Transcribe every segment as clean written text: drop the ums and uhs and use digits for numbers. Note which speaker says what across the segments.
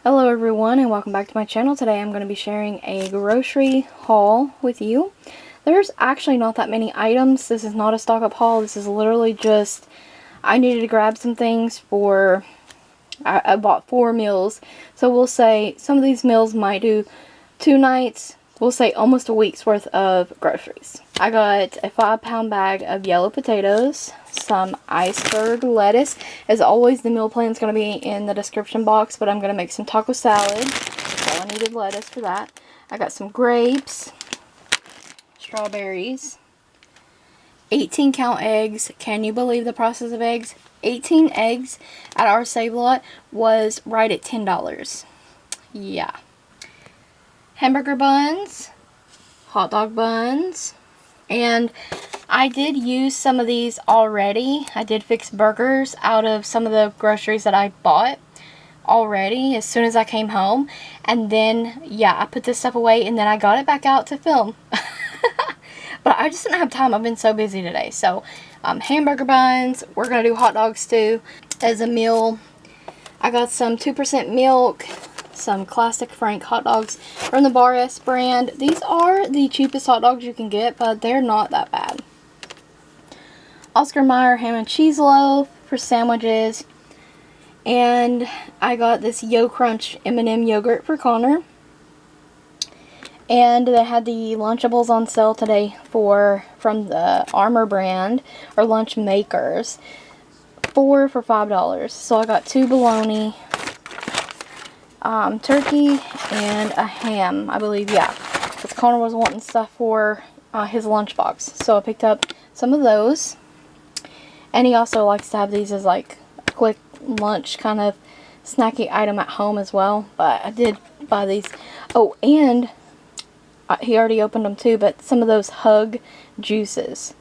Speaker 1: Hello everyone and welcome back to my channel. Today I'm going to be sharing a grocery haul with you. There's actually not that many items. This is not a stock up haul. This is literally just I needed to grab some things for I bought 4 meals. So we'll say some of these meals might do 2 nights. We'll say almost a week's worth of groceries. I got a 5-pound bag of yellow potatoes, some iceberg lettuce. As always, the meal plan is going to be in the description box, but I'm going to make some taco salad. So I needed lettuce for that. I got some grapes, strawberries, 18 count eggs. Can you believe the process of eggs? 18 eggs at our Save A Lot was right at $10. Yeah. Hamburger buns, hot dog buns, and I did use some of these already. I did fix burgers out of some of the groceries that I bought already as soon as I came home. And then, yeah, I put this stuff away and then I got it back out to film. But I just didn't have time. I've been so busy today. So, hamburger buns. We're going to do hot dogs too as a meal. I got some 2% milk, some classic Frank hot dogs from the Bar S brand. These are the cheapest hot dogs you can get, but they're not that bad. Oscar Mayer ham and cheese loaf for sandwiches. And I got this Yo Crunch M&M yogurt for Connor. And they had the Lunchables on sale today from the Armor brand, or Lunch Makers. 4 for $5. So I got 2 bologna, turkey, and a ham, I believe, yeah. Because Connor was wanting stuff for his lunchbox. So I picked up some of those. And he also likes to have these as like a quick lunch kind of snacky item at home as well. But I did buy these. Oh, and he already opened them too, but some of those Hug juices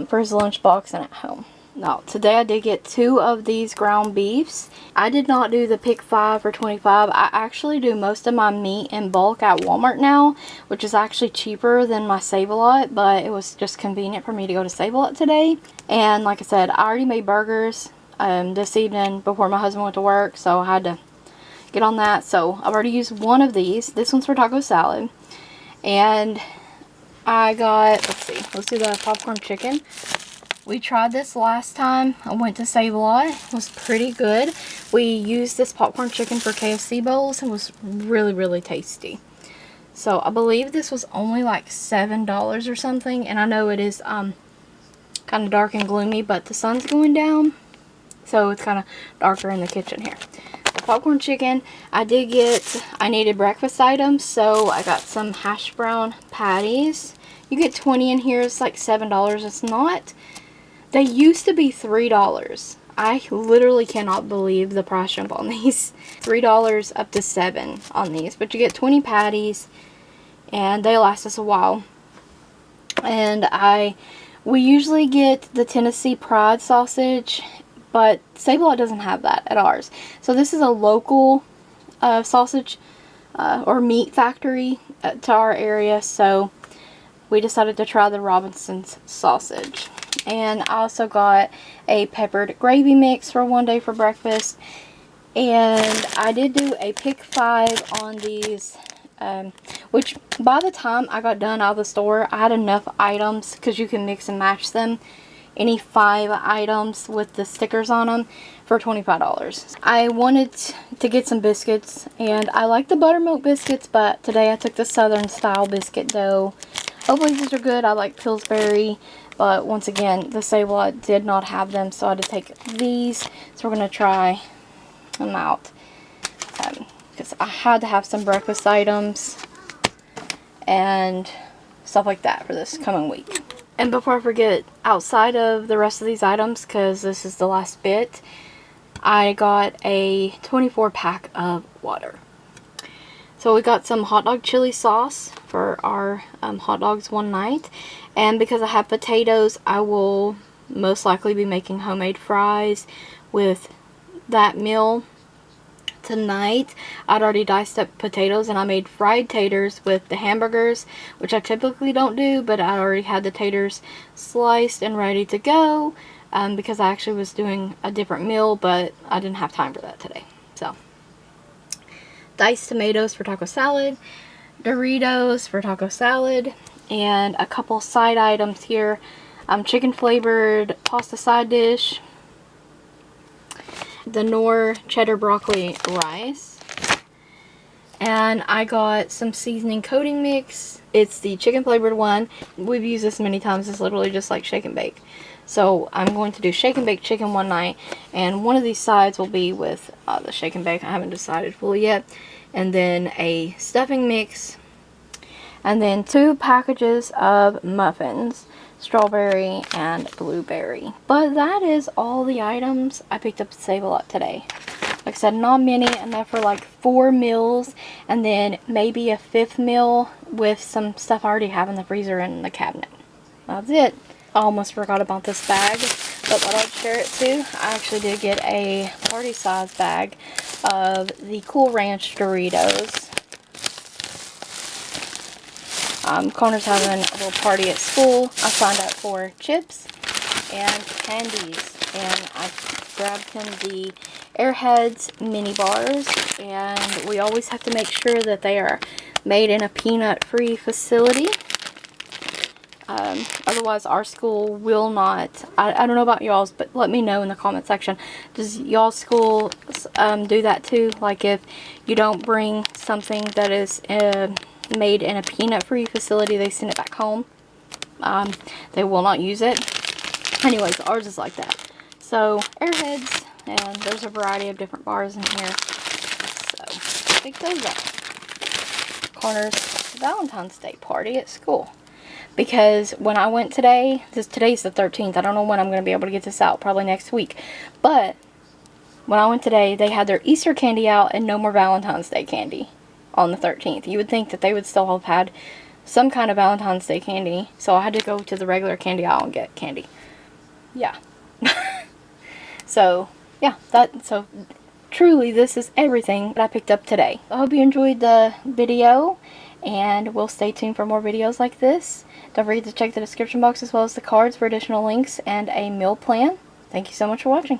Speaker 1: for his lunchbox and at home. Now, today I did get 2 of these ground beefs. I did not do the pick 5 for $25. I actually do most of my meat in bulk at Walmart now, which is actually cheaper than my Save A Lot, but it was just convenient for me to go to Save A Lot today. And like I said, I already made burgers this evening before my husband went to work, so I had to get on that. So I've already used one of these. This one's for taco salad. And I got, let's do the popcorn chicken. We tried this last time I went to Save A Lot. It was pretty good. We used this popcorn chicken for KFC bowls. It was really, really tasty. So I believe this was only like $7 or something. And I know it is kind of dark and gloomy, but the sun's going down. So it's kind of darker in the kitchen here. The popcorn chicken, I needed breakfast items. So I got some hash brown patties. You get 20 in here. It's like $7. It's not... They used to be $3. I literally cannot believe the price jump on these. $3 up to $7 on these. But you get 20 patties. And they last us a while. And we usually get the Tennessee Pride sausage. But Save A Lot doesn't have that at ours. So this is a local sausage or meat factory to our area. So we decided to try the Robinson's sausage. And I also got a peppered gravy mix for one day for breakfast. And I did do a pick 5 on these, which by the time I got done out of the store, I had enough items because you can mix and match them. Any 5 items with the stickers on them for $25. I wanted to get some biscuits, and I like the buttermilk biscuits, but today I took the Southern style biscuit dough. Hopefully these are good. I like Pillsbury. But once again, the Save A Lot did not have them, so I had to take these. So we're going to try them out. Because I had to have some breakfast items and stuff like that for this coming week. And before I forget, outside of the rest of these items, because this is the last bit, I got a 24-pack of water. So we got some hot dog chili sauce for our hot dogs one night. And because I have potatoes, I will most likely be making homemade fries with that meal tonight. I'd already diced up potatoes and I made fried taters with the hamburgers, which I typically don't do, but I already had the taters sliced and ready to go because I actually was doing a different meal, but I didn't have time for that today. So diced tomatoes for taco salad, Doritos for taco salad, and a couple side items here. Chicken flavored pasta side dish, the Knorr cheddar broccoli rice, and I got some seasoning coating mix. It's the chicken flavored one. We've used this many times. It's literally just like shake and bake. So I'm going to do shake and bake chicken one night, and one of these sides will be with the shake and bake. I haven't decided fully yet. And then a stuffing mix, and then 2 packages of muffins, strawberry and blueberry. But that is all the items I picked up to Save a Lot today. Like I said, not many, enough for like 4 meals, and then maybe a 5th meal with some stuff I already have in the freezer and in the cabinet. That's it. I almost forgot about this bag, but what I'd share it too, I actually did get a party size bag of the Cool Ranch Doritos. Connor's having a little party at school. I signed up for chips and candies, and I grabbed him the Airheads mini bars, and we always have to make sure that they are made in a peanut-free facility. Otherwise our school will not. I don't know about y'all's, but let me know in the comment section. Does y'all's school do that too? Like if you don't bring something that is made in a peanut-free facility, they send it back home. They will not use it. Anyways, ours is like that. So, Airheads, and there's a variety of different bars in here. So, pick those up. Connor's Valentine's Day party at school. Because when I went today, today's the 13th. I don't know when I'm going to be able to get this out. Probably next week. But, when I went today, they had their Easter candy out and no more Valentine's Day candy on the 13th. You would think that they would still have had some kind of Valentine's Day candy. So I had to go to the regular candy aisle and get candy. Yeah. So, yeah. So, truly, this is everything that I picked up today. I hope you enjoyed the video, and we'll stay tuned for more videos like this. Don't forget to check the description box as well as the cards for additional links and a meal plan. Thank you so much for watching.